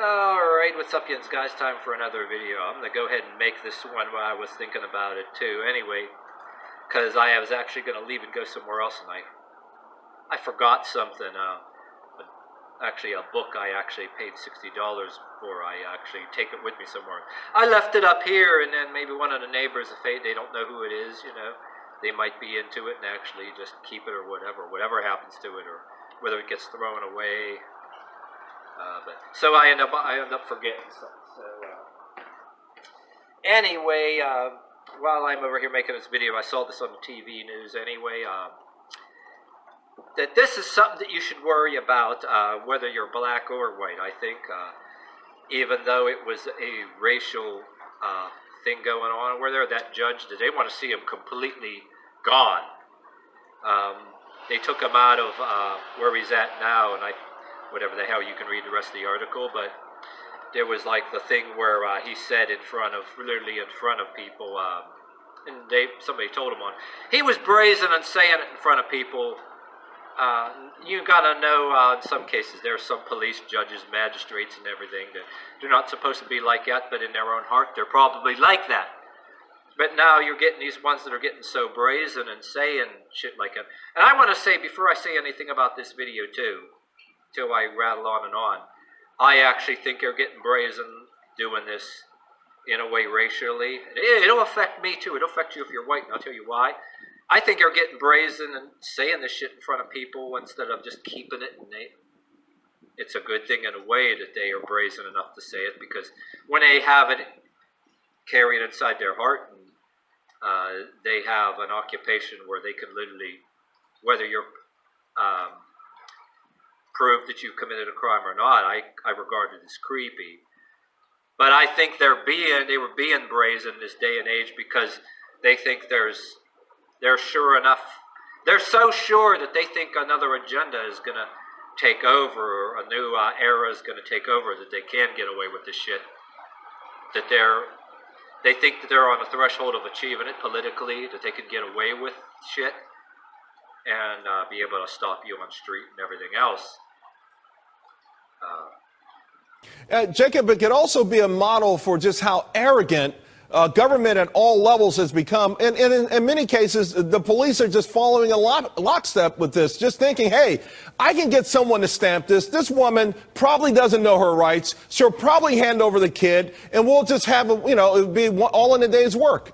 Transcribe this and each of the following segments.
Alright, what's up, yins guys? Time for another video. I'm gonna go ahead and make this one while I was thinking about it too. Anyway, because I was actually gonna leave and go somewhere else, and I forgot something. Actually, a book I actually paid $60 for. I actually take it with me somewhere. I left it up here, and then maybe one of the neighbors, if they don't know who it is, they might be into it and actually just keep it or whatever happens to it, or whether it gets thrown away. So I end up forgetting something. So anyway, while I'm over here making this video, I saw this on the TV news. Anyway, that this is something that you should worry about, whether you're black or white. I think, even though it was a racial thing going on, where that judge, they want to see him completely gone. They took him out of where he's at now, and whatever the hell, you can read the rest of the article, but there was like the thing where he said literally in front of people, and somebody told him on, he was brazen and saying it in front of people. You gotta know, in some cases, there are some police, judges, magistrates, and everything that they're not supposed to be like that, but in their own heart, they're probably like that. But now you're getting these ones that are getting so brazen and saying shit like that. And I want to say, before I say anything about this video too, till I rattle on and on, I actually think they're getting brazen doing this in a way racially. It'll affect me too. It'll affect you if you're white, and I'll tell you why. I think they're getting brazen and saying this shit in front of people instead of just keeping it. And it's a good thing in a way that they are brazen enough to say it, because when they have it carried inside their heart, and they have an occupation where they can literally, whether you're prove that you committed a crime or not, I regard it as creepy. But I think they were being brazen this day and age because they think they're sure enough, they're so sure that they think another agenda is going to take over, or a new era is going to take over, that they can get away with this shit. That they think that they're on the threshold of achieving it politically, that they can get away with shit and be able to stop you on the street and everything else. Jacob, it could also be a model for just how arrogant government at all levels has become. And in many cases, the police are just following a lockstep with this, just thinking, hey, I can get someone to stamp this. This woman probably doesn't know her rights. She'll probably hand over the kid, and we'll just have, it'll be all in a day's work.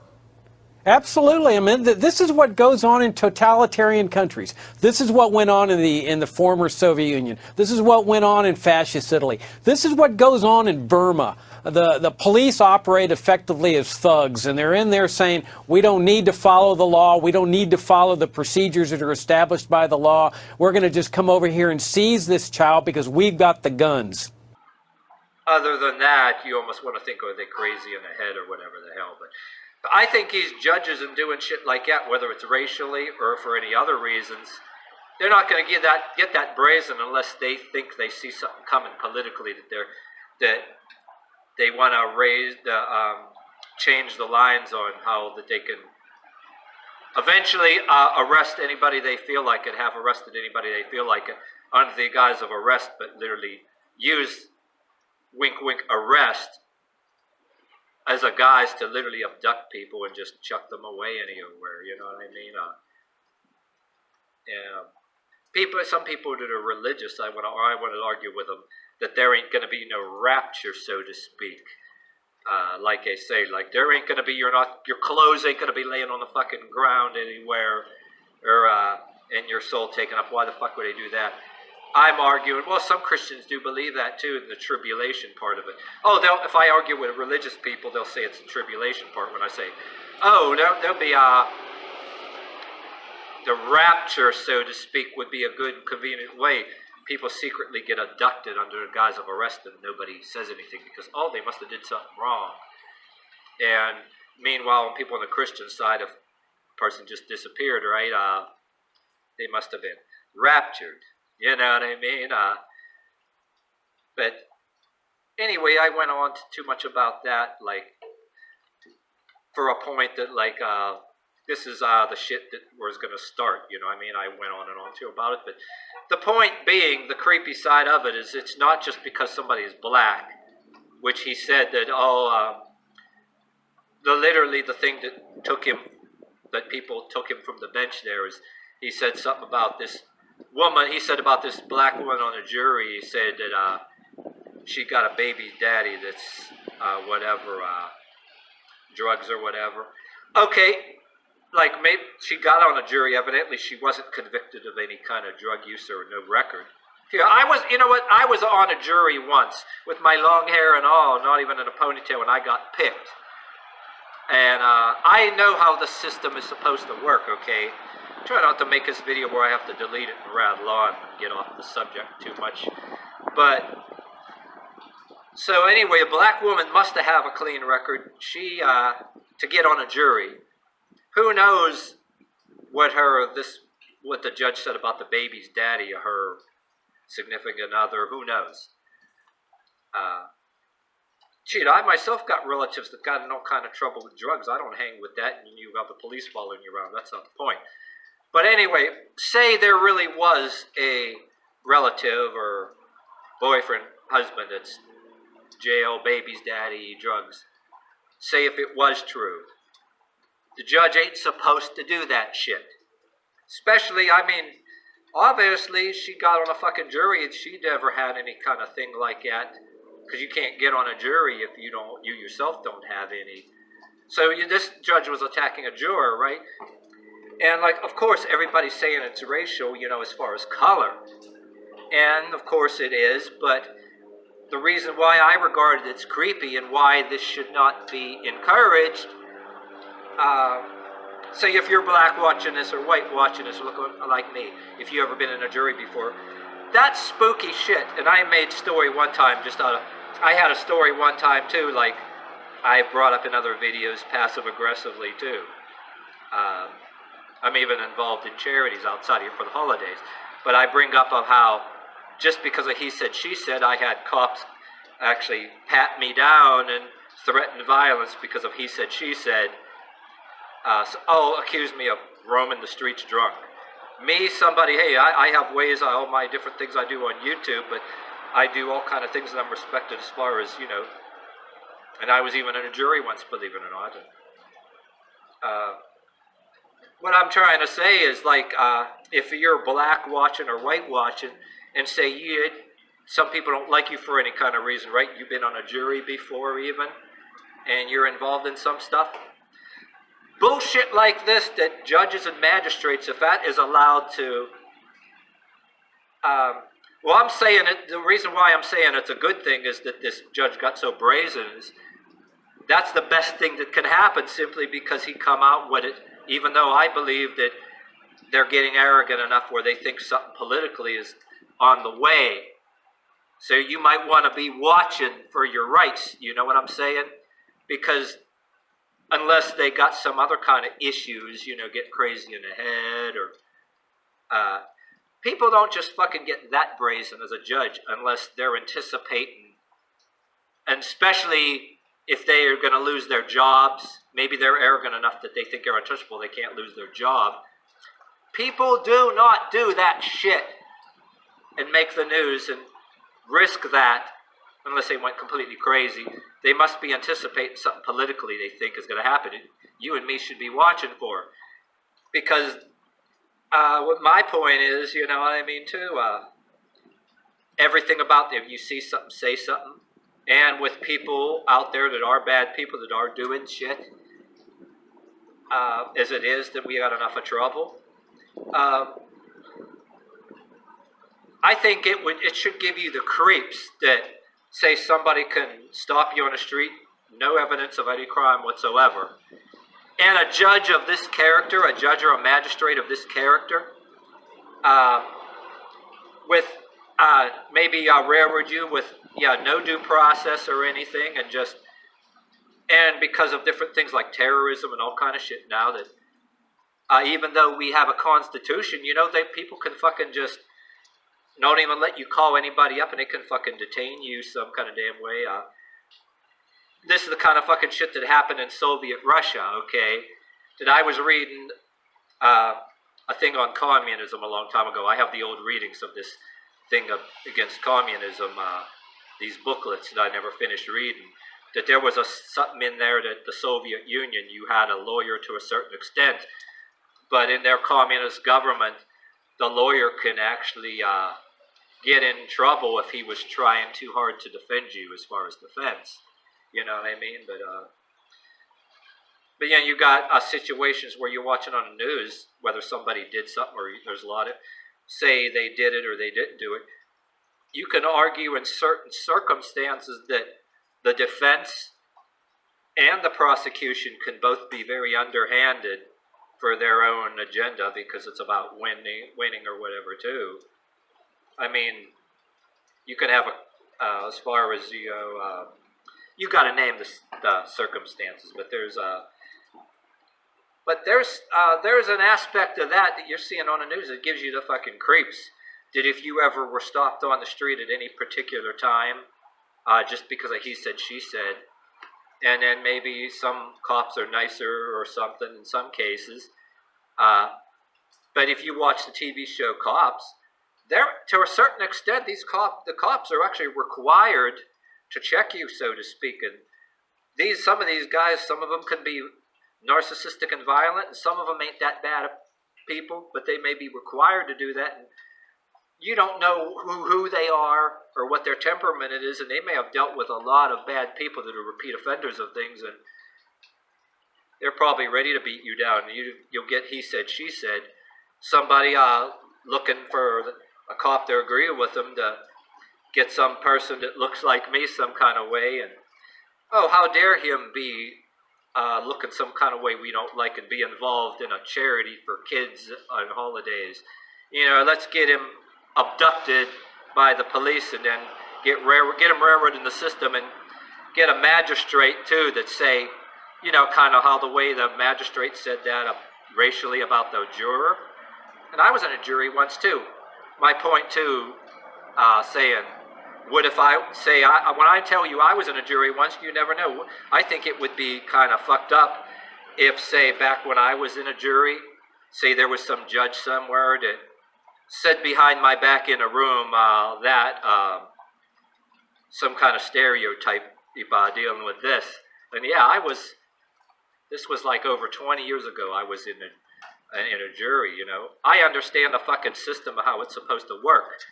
Absolutely. I mean, this is what goes on in totalitarian countries. This is what went on in the former Soviet Union. This is what went on in fascist Italy. This is what goes on in Burma. The police operate effectively as thugs, and they're in there saying, we don't need to follow the law. We don't need to follow the procedures that are established by the law. We're going to just come over here and seize this child because we've got the guns. Other than that, you almost want to think, are they crazy in the head or whatever the hell, but I think these judges and doing shit like that, whether it's racially or for any other reasons, they're not going to get that brazen unless they think they see something coming politically, that they want to change the lines on how that they can eventually arrest anybody they feel like it, have arrested anybody they feel like it under the guise of arrest, but literally use wink wink arrest as a guise to literally abduct people and just chuck them away anywhere, you know what I mean? Some people that are religious, I want to argue with them that there ain't going to be no rapture, so to speak. Like they say, like there ain't going to be, your clothes ain't going to be laying on the fucking ground anywhere, or and your soul taken up. Why the fuck would they do that? I'm arguing, well, some Christians do believe that too, the tribulation part of it. Oh, if I argue with religious people, they'll say it's the tribulation part when I say, oh, there'll be the rapture, so to speak, would be a good, convenient way. People secretly get abducted under the guise of arrest and nobody says anything because, oh, they must have did something wrong. And meanwhile, when people on the Christian side, if a person just disappeared, right, they must have been raptured. You know what I mean? But anyway, I went on too much about that, like, for a point that, like, this is the shit that was going to start, you know what I mean? I went on and on too about it, but the point being, the creepy side of it is it's not just because somebody is black which he said that literally the thing that took him, that people took him from the bench there is, he said something about this woman. He said about this black woman on the jury. He said that she got a baby daddy that's whatever, drugs or whatever. Okay, like maybe she got on a jury. Evidently, she wasn't convicted of any kind of drug use or no record. Yeah, I was. You know what? I was on a jury once with my long hair and all, not even in a ponytail, and I got picked. And I know how the system is supposed to work. Okay. Try not to make this video where I have to delete it and rattle on and get off the subject too much. But, so anyway, a black woman must have a clean record. She, to get on a jury, who knows what what the judge said about the baby's daddy or her significant other, who knows? Shit, I myself got relatives that got in all kind of trouble with drugs. I don't hang with that, and you have the police following you around. That's not the point. But anyway, say there really was a relative or boyfriend, husband that's jail, baby's daddy, drugs. Say if it was true. The judge ain't supposed to do that shit. Especially, I mean, obviously she got on a fucking jury and she never had any kind of thing like that. Because you can't get on a jury if you yourself don't have any. So this judge was attacking a juror, right? And, like, of course, everybody's saying it's racial, you know, as far as color. And, of course, it is. But the reason why I regard it's creepy and why this should not be encouraged, say if you're black watching this or white watching this, look like me, if you ever been in a jury before, that's spooky shit. And I made story one time I had a story one time, too, like I brought up in other videos passive-aggressively, too. I'm even involved in charities outside here for the holidays. But I bring up of how, just because of he said, she said, I had cops actually pat me down and threaten violence because of he said, she said. Accuse me of roaming the streets drunk. Me, somebody, hey, I have ways, all my different things I do on YouTube, but I do all kind of things that I'm respected as far as, you know, and I was even in a jury once, believe it or not. What I'm trying to say is, like, if you're black watching or white watching, and say some people don't like you for any kind of reason, right? You've been on a jury before even, and you're involved in some stuff. Bullshit like this that judges and magistrates, if that is allowed to, well, I'm saying it, the reason why I'm saying it's a good thing is that this judge got so brazen. That's the best thing that can happen simply because he come out with it, even though I believe that they're getting arrogant enough where they think something politically is on the way. So you might want to be watching for your rights, you know what I'm saying? Because unless they got some other kind of issues, you know, get crazy in the head or... people don't just fucking get that brazen as a judge unless they're anticipating, and especially if they are going to lose their jobs. Maybe they're arrogant enough that they think they're untouchable, they can't lose their job. People do not do that shit and make the news and risk that unless they went completely crazy. They must be anticipating something politically they think is going to happen. You and me should be watching for. Because what my point is, you know what I mean, too, everything about if you see something, say something. And with people out there that are bad people, that are doing shit, as it is, that we got enough of trouble. I think it should give you the creeps that say somebody can stop you on the street, no evidence of any crime whatsoever. And a judge of this character, a judge or a magistrate of this character, with maybe railroad you with no due process or anything, and because of different things like terrorism and all kind of shit now that even though we have a constitution, you know, people can fucking just not even let you call anybody up and they can fucking detain you some kind of damn way. This is the kind of fucking shit that happened in Soviet Russia, okay? That I was reading a thing on communism a long time ago. I have the old readings of this thing against communism. these booklets that I never finished reading, that there was something in there that the Soviet Union, you had a lawyer to a certain extent, but in their communist government, the lawyer can actually get in trouble if he was trying too hard to defend you as far as defense. You know what I mean? But yeah, you got situations where you're watching on the news, whether somebody did something or there's a lot of, say they did it or they didn't do it. You can argue in certain circumstances that the defense and the prosecution can both be very underhanded for their own agenda because it's about winning or whatever too. I mean, you can have as far as you got to name the circumstances, but there's an aspect of that you're seeing on the news that gives you the fucking creeps. That if you ever were stopped on the street at any particular time, just because of he said, she said, and then maybe some cops are nicer or something in some cases, but if you watch the TV show Cops, to a certain extent, the cops are actually required to check you, so to speak. And some of these guys, some of them can be narcissistic and violent, and some of them ain't that bad of people, but they may be required to do that. And you don't know who they are or what their temperament is, and they may have dealt with a lot of bad people that are repeat offenders of things, and they're probably ready to beat you down. You'll get he said, she said. Somebody looking for a cop to agree with them to get some person that looks like me some kind of way, and oh, how dare him be looking some kind of way we don't like and be involved in a charity for kids on holidays. You know, let's get him abducted by the police and then get him railroaded in the system and get a magistrate too that say, you know, kind of how the way the magistrate said that racially about the juror. And I was in a jury once too. My point too, saying, what if I say, when I tell you I was in a jury once, you never know. I think it would be kind of fucked up if, say, back when I was in a jury, say there was some judge somewhere that said behind my back in a room some kind of stereotype dealing with this. And yeah, this was like over 20 years ago, I was in a jury, you know. I understand the fucking system of how it's supposed to work.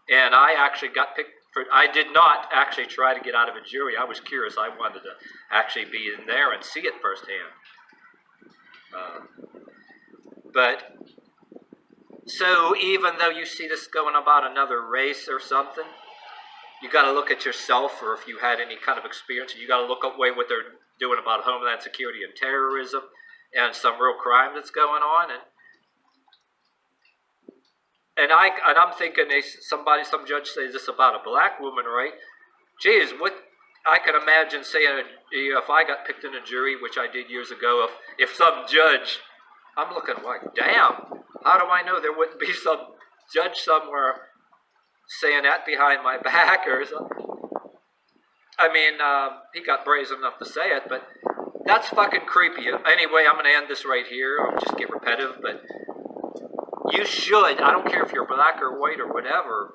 And I actually got picked I did not actually try to get out of a jury. I was curious. I wanted to actually be in there and see it firsthand. But so even though you see this going about another race or something, you got to look at yourself, or if you had any kind of experience, you got to look at what they're doing about homeland security and terrorism and some real crime that's going on. And I'm thinking, some judge says this about a black woman, right? Geez, what I can imagine saying, if I got picked in a jury, which I did years ago, if some judge, I'm looking like, damn, how do I know there wouldn't be some judge somewhere saying that behind my back or something? I mean, he got brazen enough to say it, but that's fucking creepy. Anyway, I'm going to end this right here. I'll just get repetitive, but you should, I don't care if you're black or white or whatever,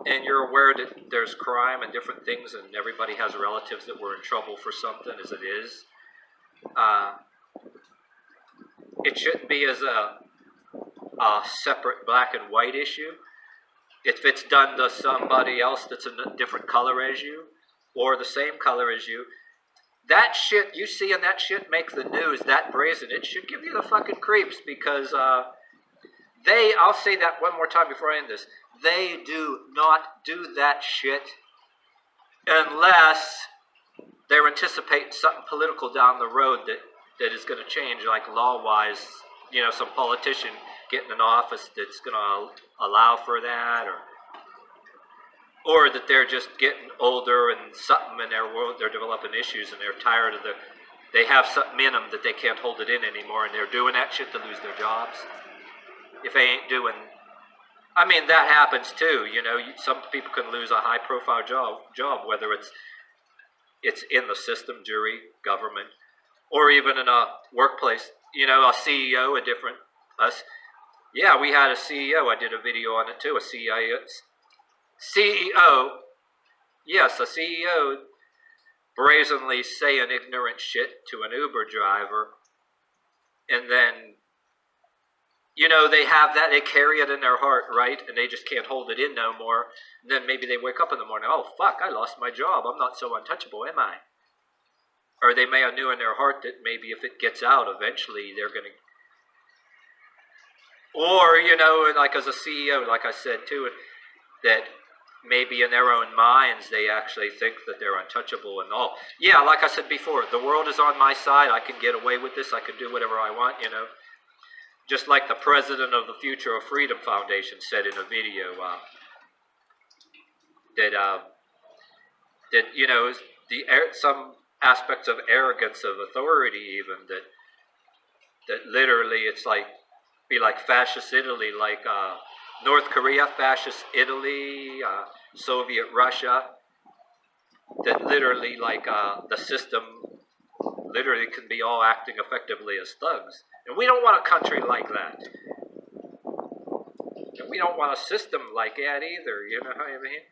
and you're aware that there's crime and different things, and everybody has relatives that were in trouble for something as it is. It shouldn't be as a separate black and white issue. If it's done to somebody else that's a different color as you, or the same color as you, that shit, you seeing that shit make the news that brazen, it should give you the fucking creeps, because I'll say that one more time before I end this. They do not do that shit unless they're anticipating something political down the road that is going to change, like law-wise, you know, some politician getting in office that's going to allow for that, or that they're just getting older and something in their world, they're developing issues and they're tired of they have something in them that they can't hold it in anymore, and they're doing that shit to lose their jobs. If they ain't doing, I mean, that happens too, you know, some people can lose a high-profile job, whether it's in the system, jury, government, or even in a workplace, you know, a CEO, yeah, we had a CEO, I did a video on it too, a CEO yes, a CEO brazenly saying ignorant shit to an Uber driver, and then, you know, they have that, they carry it in their heart, right? And they just can't hold it in no more. And then maybe they wake up in the morning, oh, fuck, I lost my job. I'm not so untouchable, am I? Or they may have knew in their heart that maybe if it gets out, eventually they're going to... Or, you know, like as a CEO, like I said too, that maybe in their own minds they actually think that they're untouchable and all. Yeah, like I said before, the world is on my side. I can get away with this. I can do whatever I want, you know. Just like the president of the Future of Freedom Foundation said in a video that you know, some aspects of arrogance of authority, even that literally it's like be like fascist Italy, like North Korea, fascist Italy, Soviet Russia, that literally like the system literally can be all acting effectively as thugs. And we don't want a country like that. And we don't want a system like that either, you know what I mean?